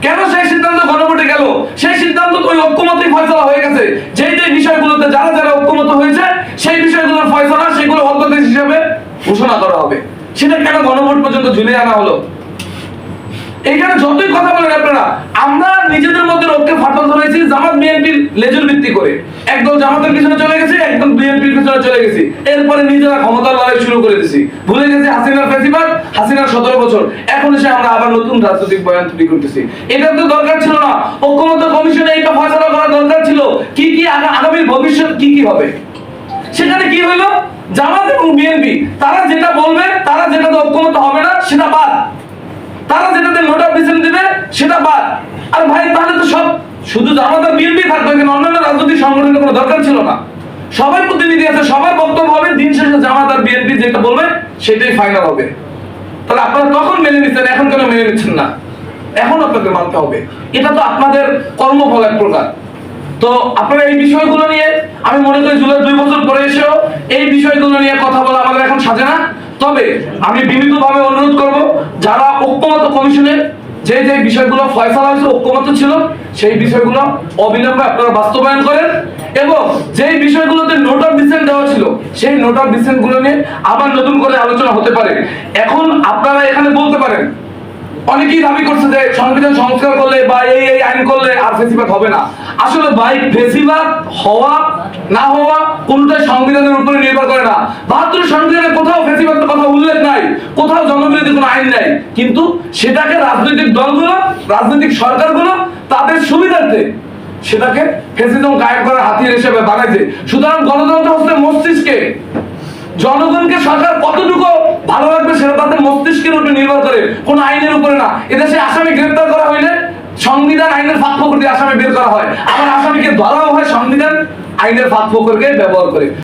কেন সেই সিদ্ধান্ত গণভোটে গেল? সেই সিদ্ধান্ত তো ওই ঐক্যমত্যই ফয়সালা হয়ে গেছে। যেই যে বিষয়গুলোতে যারা যারা ঐক্যমত হয়েছে সেই বিষয়গুলোর ফয়সালা সেগুলো অধ্যাদেশ হিসেবে ঘোষণা করা হবে। সেটা কেন গণভোট পর্যন্ত ঝুলিয়ে আনা হলো? এখানে যতই কথা বলেন আপনারা, আমরা নিজেদের মধ্যে ঐক্যে ফাটল ধরেছি জামাত বিএনপির লেজুর ভিত্তি করে। একদল জামাতের পিছনে চলে গেছে, একদল বিএনপির পিছনে চলে গেছি। এরপরে নিজেরা ক্ষমতার লড়াই শুরু করে দিছি। ভুলে গেছি হাসিনার ফ্যাসিবাদ, হাসিনার 17 বছর। এখন এসে আমরা আবার নতুন রাজনৈতিক বয়ান তৈরি করতেছি। এটা তো দরকার ছিল না। ঐক্যমত্য কমিশনে এটা ফয়সালা করা দরকার ছিল কি কি আগামী ভবিষ্যৎ কি কি হবে। সেখানে কি হলো? জামাত এবং বিএনপি তারা যেটা বলবে, তারা যেটা ঐক্যমত হবে না সেটা বাদ, তারা যেটাতে নোট অফ ডিসেন্ট দিবে সেটা বাদ। আর ভাই তাহলে তো সব শুধু জামাত আর বিএনপি থাকবে, কিন্তু অন্যান্য রাজনৈতিক সংগঠনের কোনো দরকার ছিল না। সবাই প্রতিনিধি আছে, সবার বক্তব্য হবে, দিন শেষে জামাত আর বিএনপি যেটা বলবে সেটাই ফাইনাল হবে। তাহলে আপনারা তখন মেনে নিচ্ছেন, এখন কেন মেনে নিচ্ছেন না? এখন আপনাদের মানতে হবে। এটা তো আপনাদের কর্মফল এক প্রকার। তো আপনারা এই বিষয়গুলো নিয়ে, আমি মনে করি জুলাই 2 বছর পরে এসেও এই বিষয়গুলো নিয়ে কথা বলা আমাদের এখন সাজে না। তবে আমি বিনীতভাবে অনুরোধ করব, যারা ঐক্যমত্য কমিশনে যে যে বিষয়গুলো ফয়সালা হয়েছে ঐক্যমত্য ছিল সেই বিষয়গুলো অবিলম্বে আপনারা বাস্তবায়ন করেন, এবং যেই বিষয়গুলোতে নোট অফ ডিসেন্ট দেওয়া ছিল সেই নোট অফ ডিসেন্ট গুলো নিয়ে আবার নতুন করে আলোচনা হতে পারে। এখন আপনারা এখানে বলতে পারেন, অনেকেই দাবি করছে যে সংবিধান সংস্কার করলে বা এই আইন করলে আর ফেসিবাদ হবে না। আসলে ভাই ফেসিবাদ হওয়া না হওয়া কোনটাই সংবিধানের উপরে নির্ভর করে না। 72 সংবিধানে কোথাও ফেসিবাদের কথা উল্লেখ নাই, কোথাও জনবিরোধী কোনো আইন নাই, কিন্তু সেটাকে রাজনৈতিক দলগুলো, রাজনৈতিক সরকারগুলো তাদের সুবিধার্থে সেটাকে ফেসিজম কায়েম করার হাতিয়ার হিসেবে বানাইছে। সুতরাং গণতন্ত্র হচ্ছে মস্তিষ্কে। জনগণকে সরকার কতটুকু ভালো লাগবে সেটা তাদের মস্তিষ্কের উপর নির্ভর করে, কোন আইনের উপরে না। এদেশে আসামি গ্রেফতার করা হইলে সংবিধান আইনের ফাঁক ফোকর দিয়ে আসামি বের করা হয়, আবার আসামিকে ধরাও হয় সংবিধান আইনের ফাঁক ফোকরকে ব্যবহার করে।